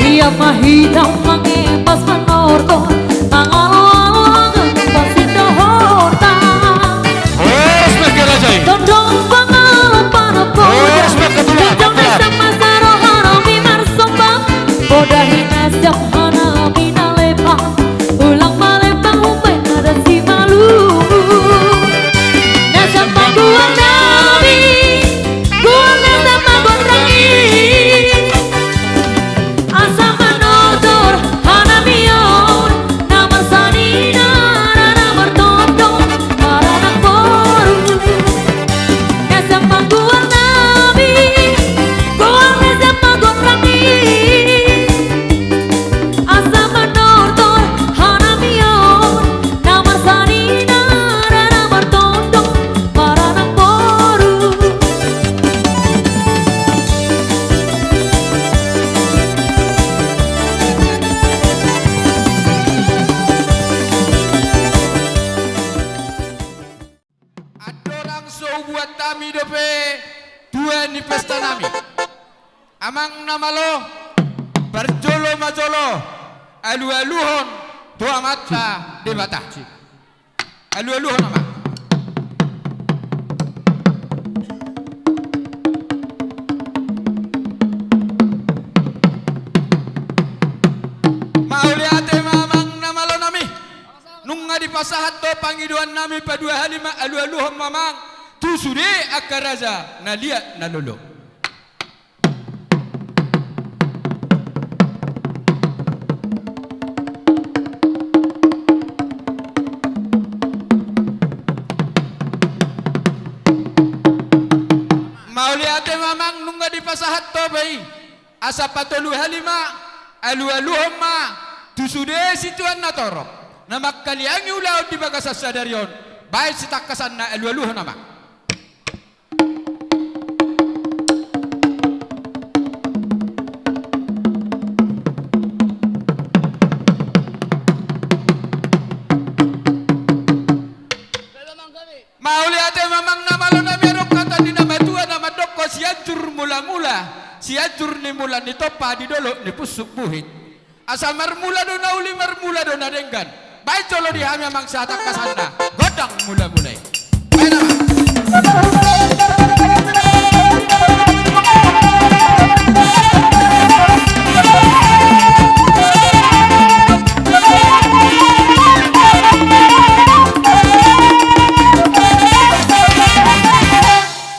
Dia mahidang mengepas menorto Mangalo-alo ngepas indohorta Dondong pangalo panopo Dondong nasa masaro harami marsombang Bodahina siap hanami nalepa Ulang malempang umay nada si malu Nasa pangguan nabi Guang nasa pangguan rangi Asa manodor hanamion Namar sanina namar tondong Maranak boru Nasa pangguan nabi Guang nasa pangguan rangi Asa manodor hanamion Namar sanina namar tondong Maranak boru Adorang so buat kami dope dua ni pesta nami. Amang namalo berjolo majolo alu-aluhon dua mata di mata. Alu-aluhon amang. Mauliate mamang namalo nami. Nunga di pasahat to pangiduan nami padua halima alu-aluhon mamang. Tu sude akaraza nalia nalolo. Mauliate mamang nunga di pasahat to bay. Asa patolu halima alu-aluhon ma. Tu sude situan natorok. Nama kalian ulau di bagasa sadarion. Baik sitakasan na alu-aluhon nama. Mauliate mamang nama lo na merok kata di nama tua nama doko siajur mula-mula siajur ni mula ni topa di dolo ni pusuk buhit asal marmula do na uli marmula do na denggan baik colo di hami mamang satak kasana godang mula-mulai baik nama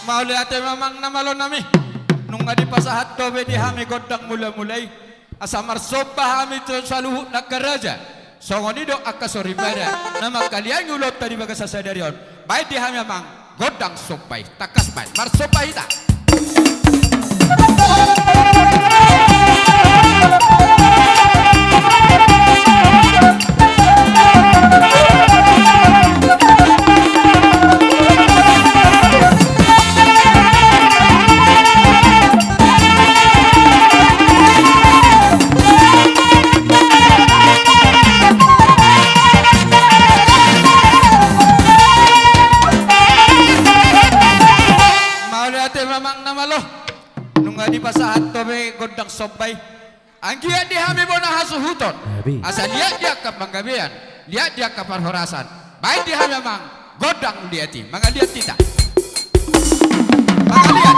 Mauliate mamang namalo nami nunga di pasahat tobe di hami godang mula-mulai asamar sopa hami to saluhu nakaraja songonido akasori pada nama kalian ulot tadi bagasa sadarion baik di hami mamang godang sopai takas baik mar sopai tak di pasahat tobe godang sobai angkia di hami bona hasuhuton asal lihat dia ke panggabean lihat dia ke parhorasan baik di hami mang godang diati maka lihat tidak maka lihat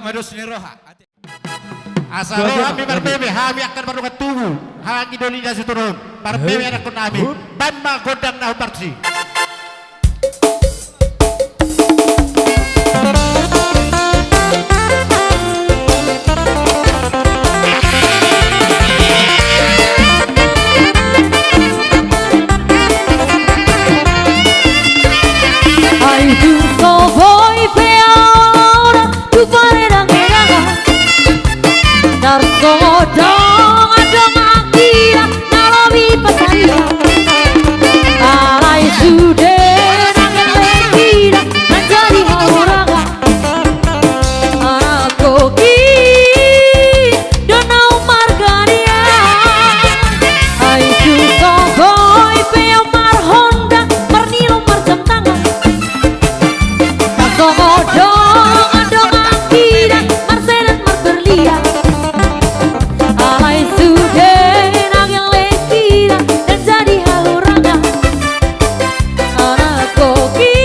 madus ni roha. Asal kami berbebe, kami akan baru ketemu. Hang Indonesia turun. Berbebe anak kami. Bamba godang nahu parsi. Ai tu so voi pe ora tu pare ranga darso dong adong akira nalawi pasaria ai sude nang lekira menjadi hauraga aku ki donau margaria ai tu so voi pe mar honda marnilo marjam tangan Dong adong akira Marselan marberlia Alai sudah yang lekira dan jadi haluranga anak koki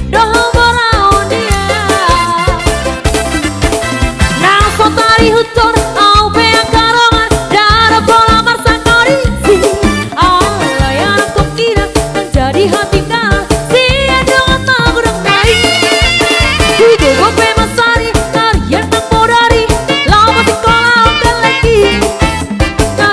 doh borao dia nang sotari hutor au peang karongan darah bola marsakorisi alai anak kokira dan jadi hati kalah sia dengan magurang Kudu gope masari, tarian ng modari Lama sekolah udah lagi Naik kompor sekolah,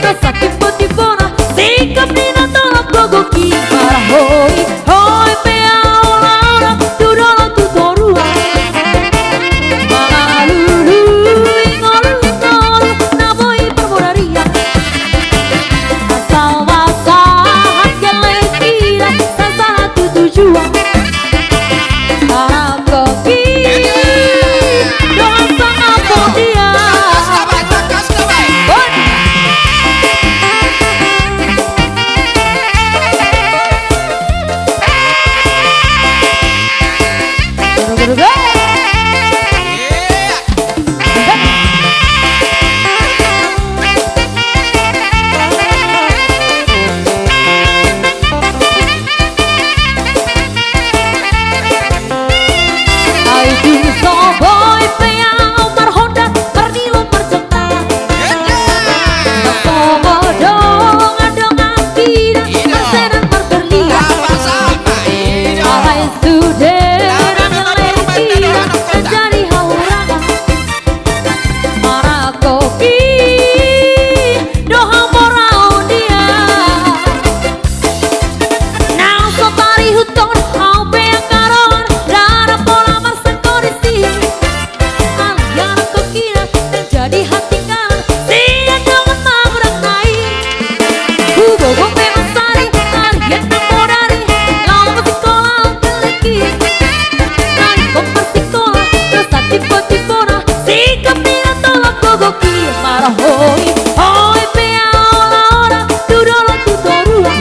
kasakit potipona Sikap nina tolak gogoki Para hoi, hoi pea ola-ola Tudolo tutorua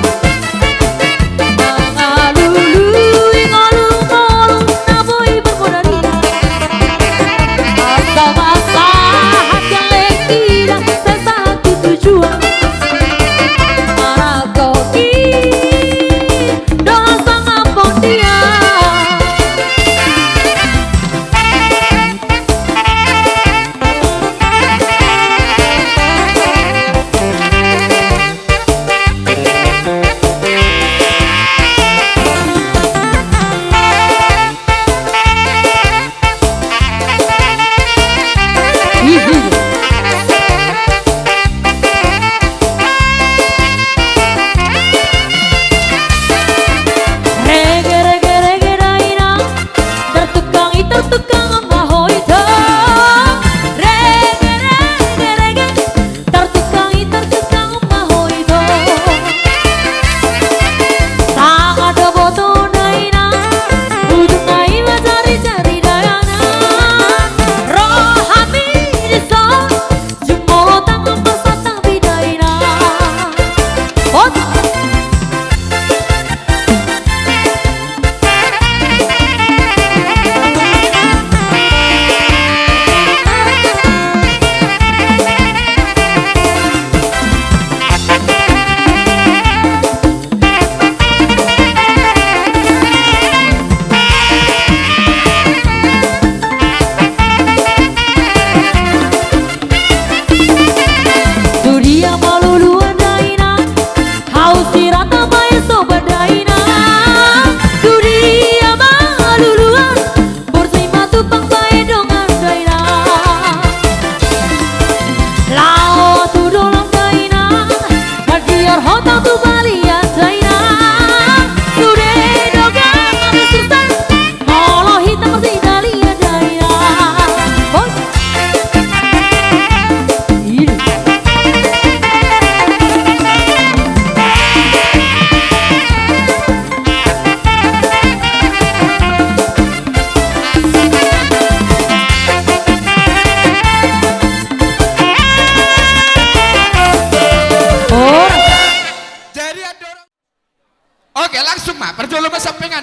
Malulu, ingolu-ingolu Naboi permodaria Asal masahat yang lekira Sasalah tujuan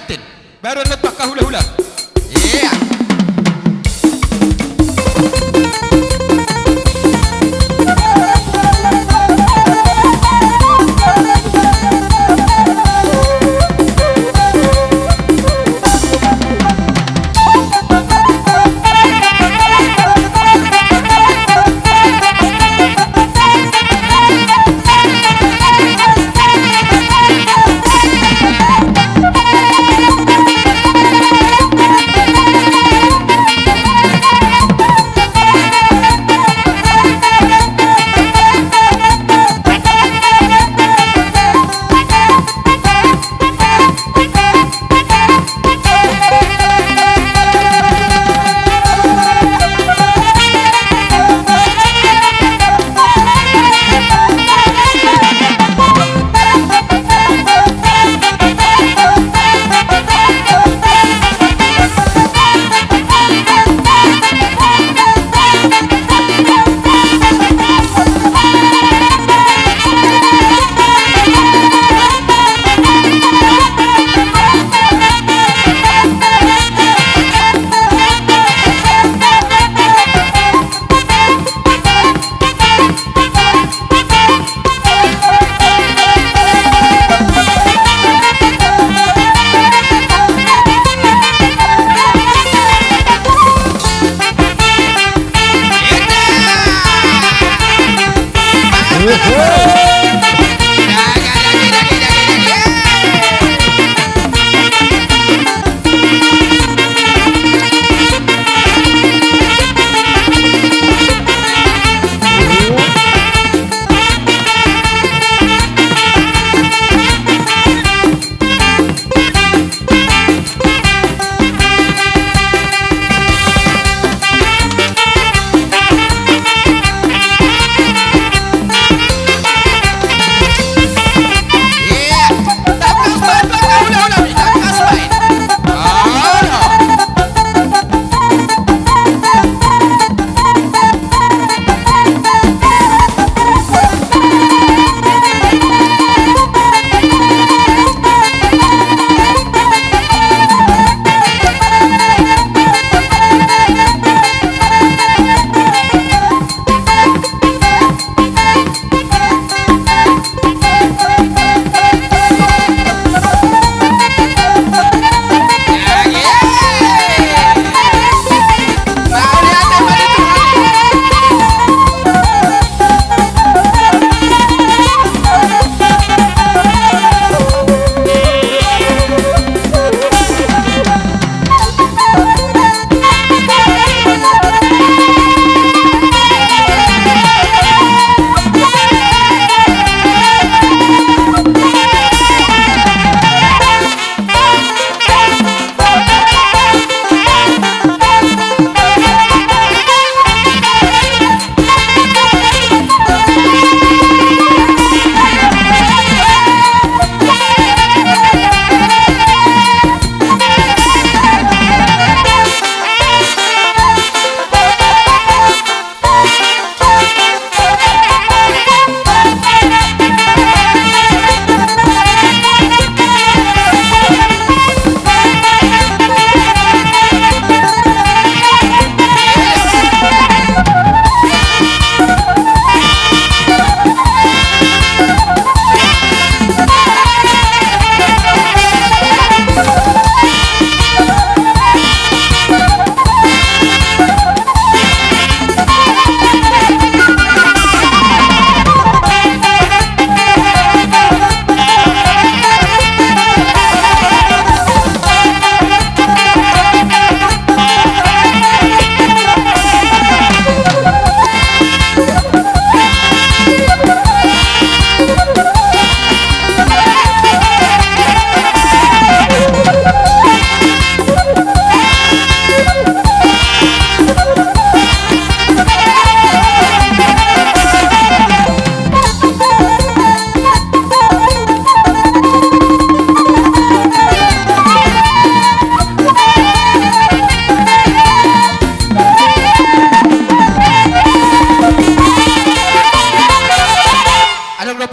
kapten. Baru letak kah hula-hula. Iya.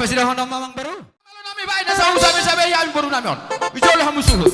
Presiden Honda Mamang baru. Kalau nami baik na sa usabi-sabi yan baru nami on. Bijolah musuh.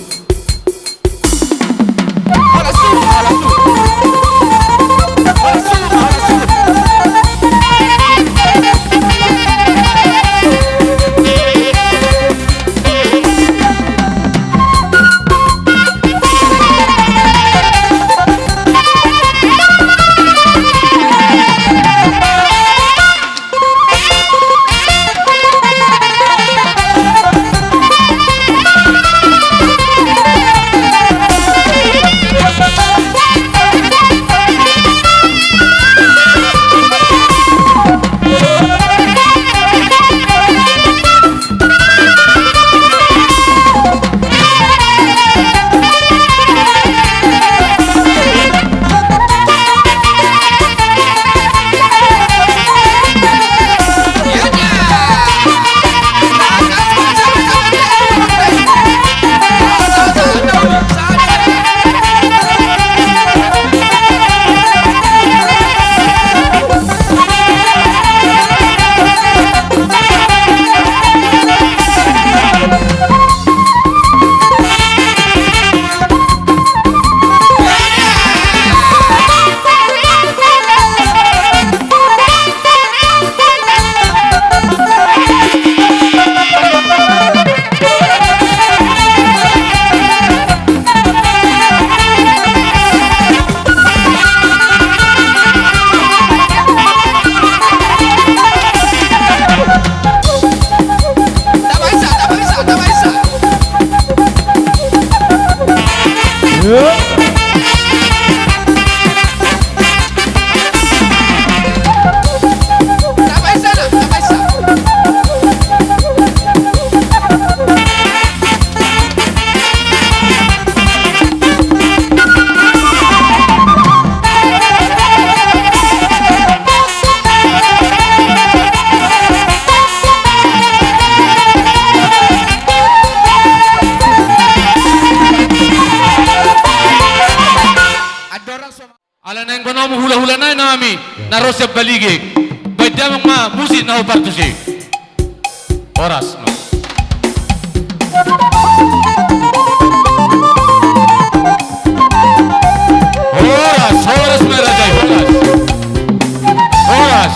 dorang semua. Ala na ko na mo hula-hula na nami naros sa baligig. Badya mga musit na upartusi. Oras no. Oras merajai oras.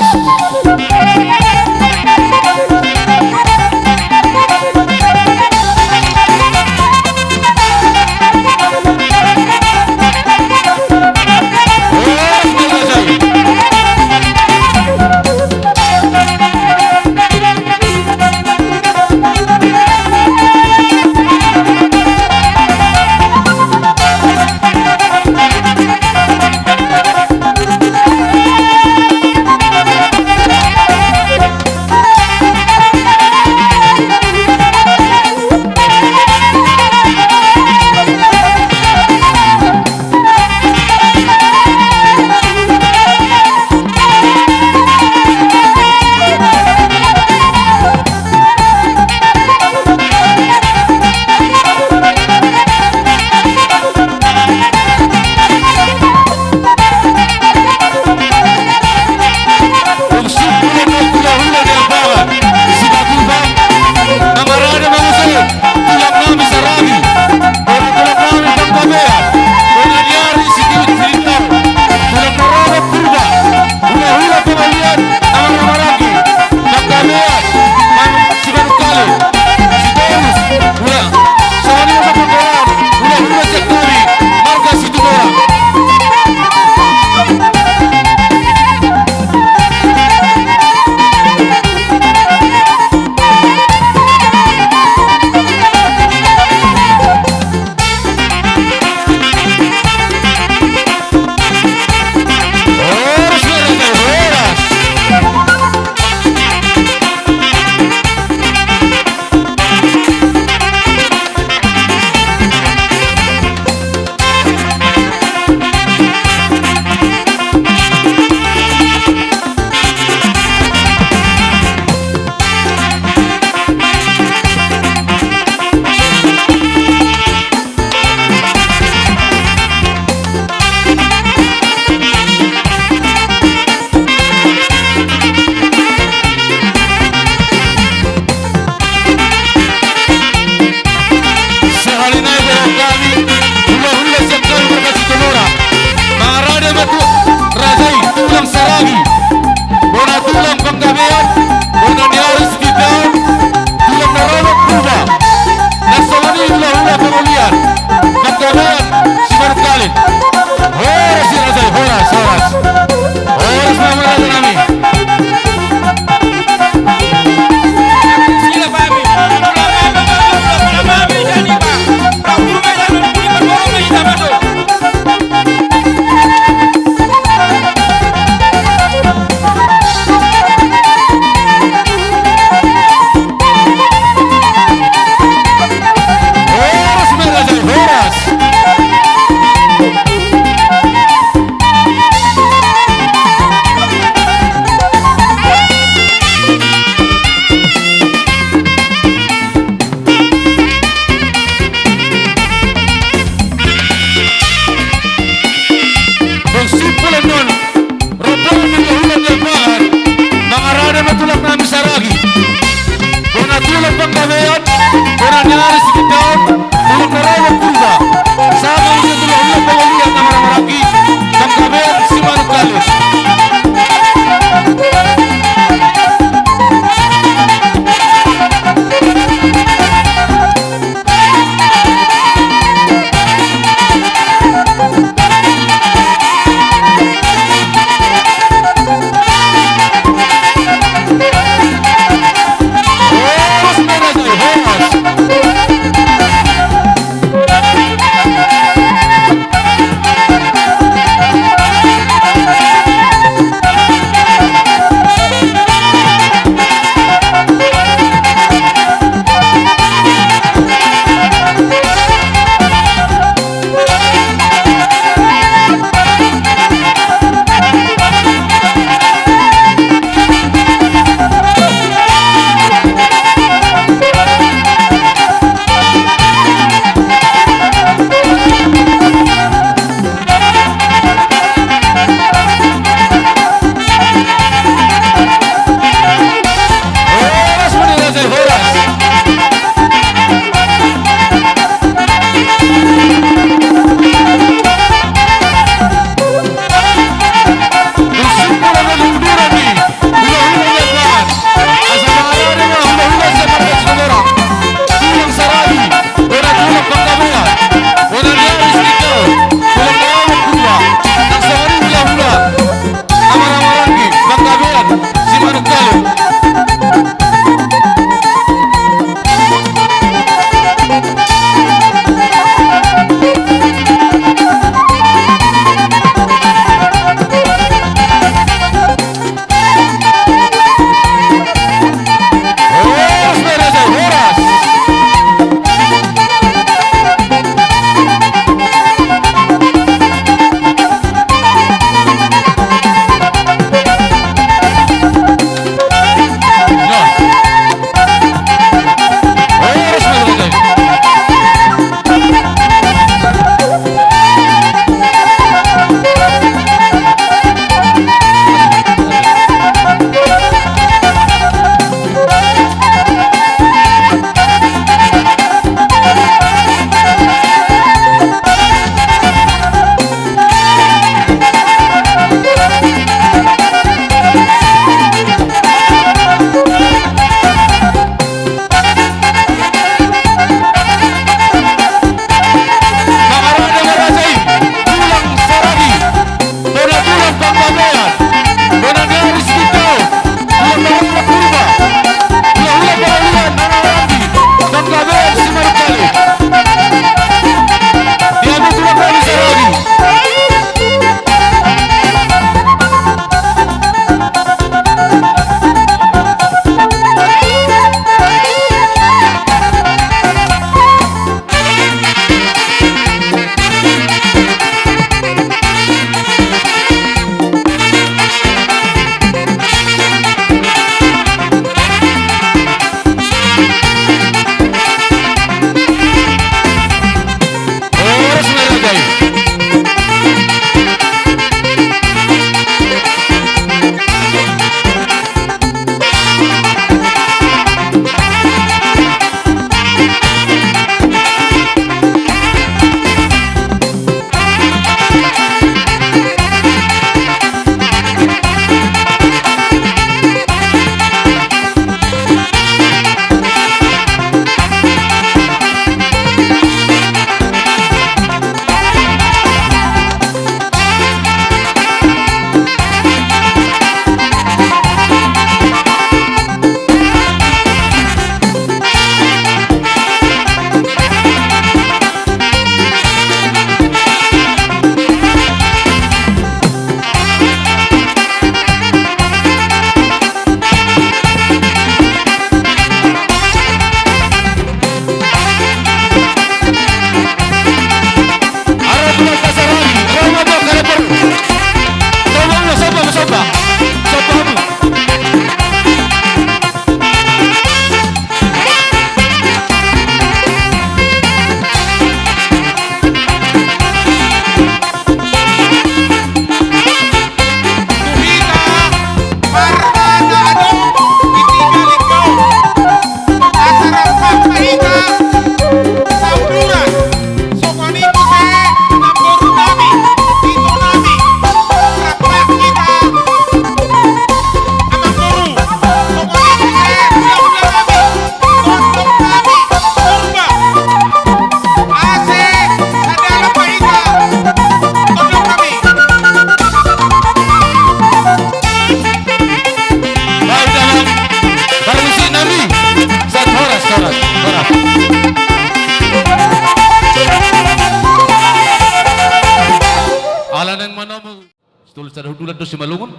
nomo situl sa dulat do si malungon.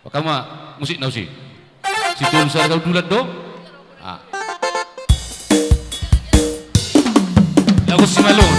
Pakama musik na si. Situl sa dulat do. Ah. Lagu si malungon.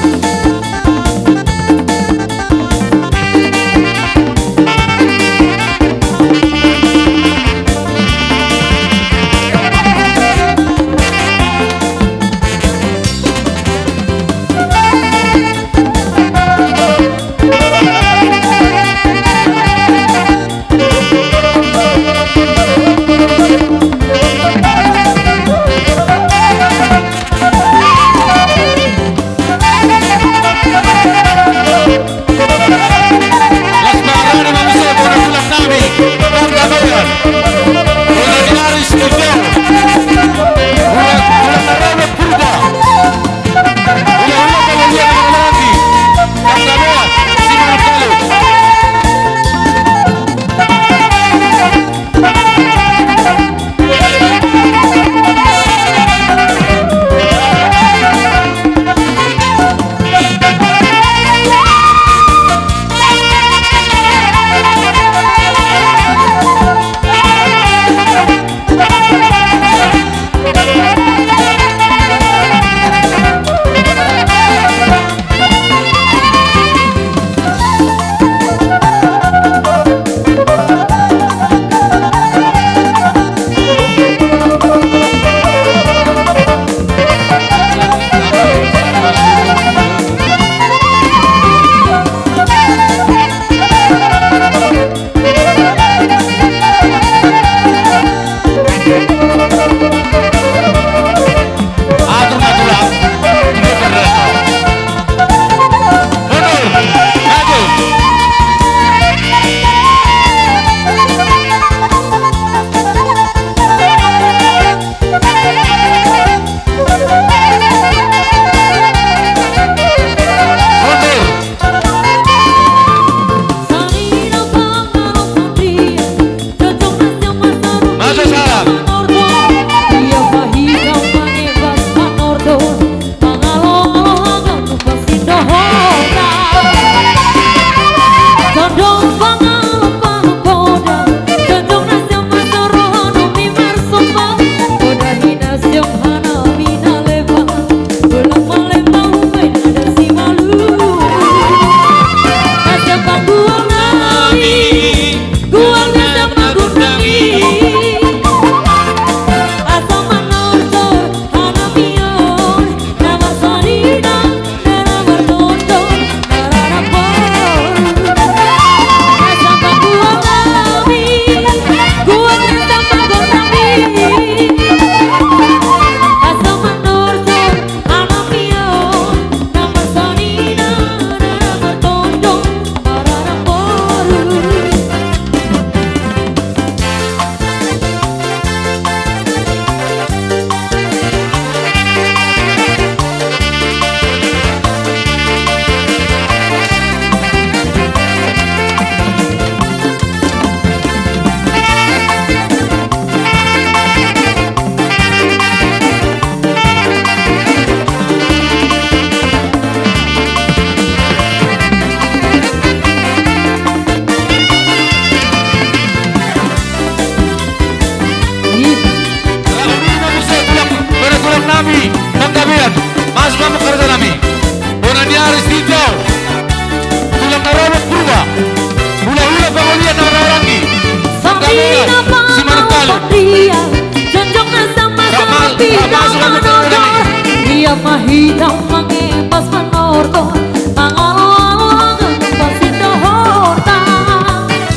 Mahidang mangipas manorto Mangalo-alo pasindo horta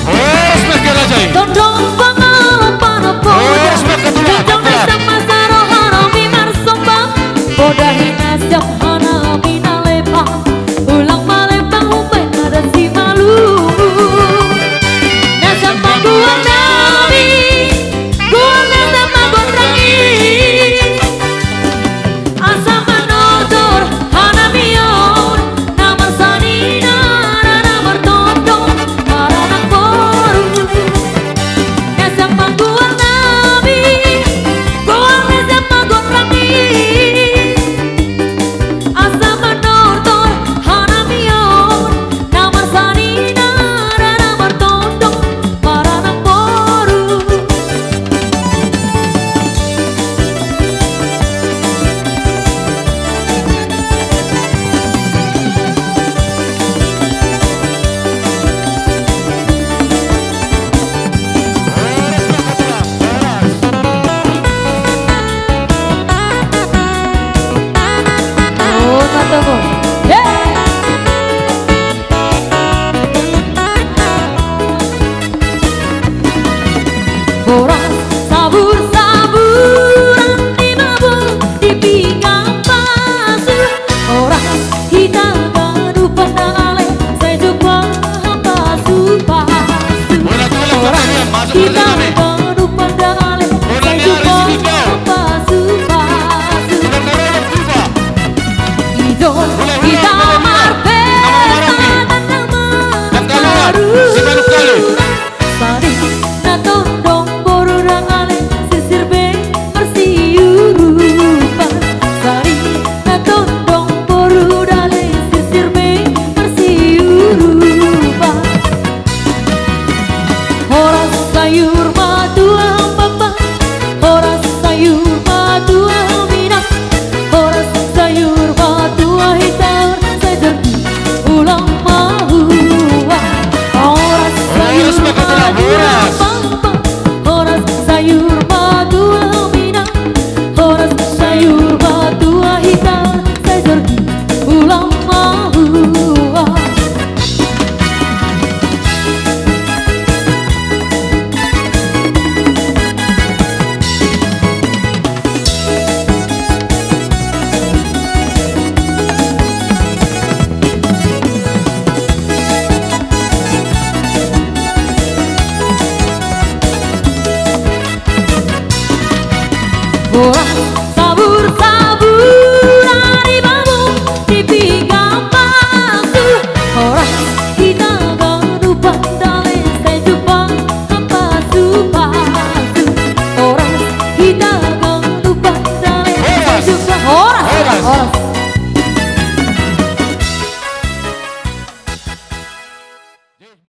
Os magkalajay. Dondong pangalo panapoda Dondong nasang masaro harami marsombang Bodahin nasyam hanami nalepa Ulang malempang umay nada si malu Nasang pangguang nami Guang nasang magotangi Asa manortor hanamion Si Manuk Kali. Sari na tondong borurang ale sisir be persiurupan. Sari na tondong borudale sisir be persiurupan. Horas sayur madu ambamba, horas sayur madu aminah, horas sayur madu hitam sejati ulang mahua. Horas sayur madu ambamba, horas sayur madu aminah, horas sayur madu hitam sejati ulang mahua. Horas sabur-sabur hari bamu di pinggang pasu. Horas kita gadupan dale sejupa pasu-pasu. Horas kita gadupan dale sejupa. Horas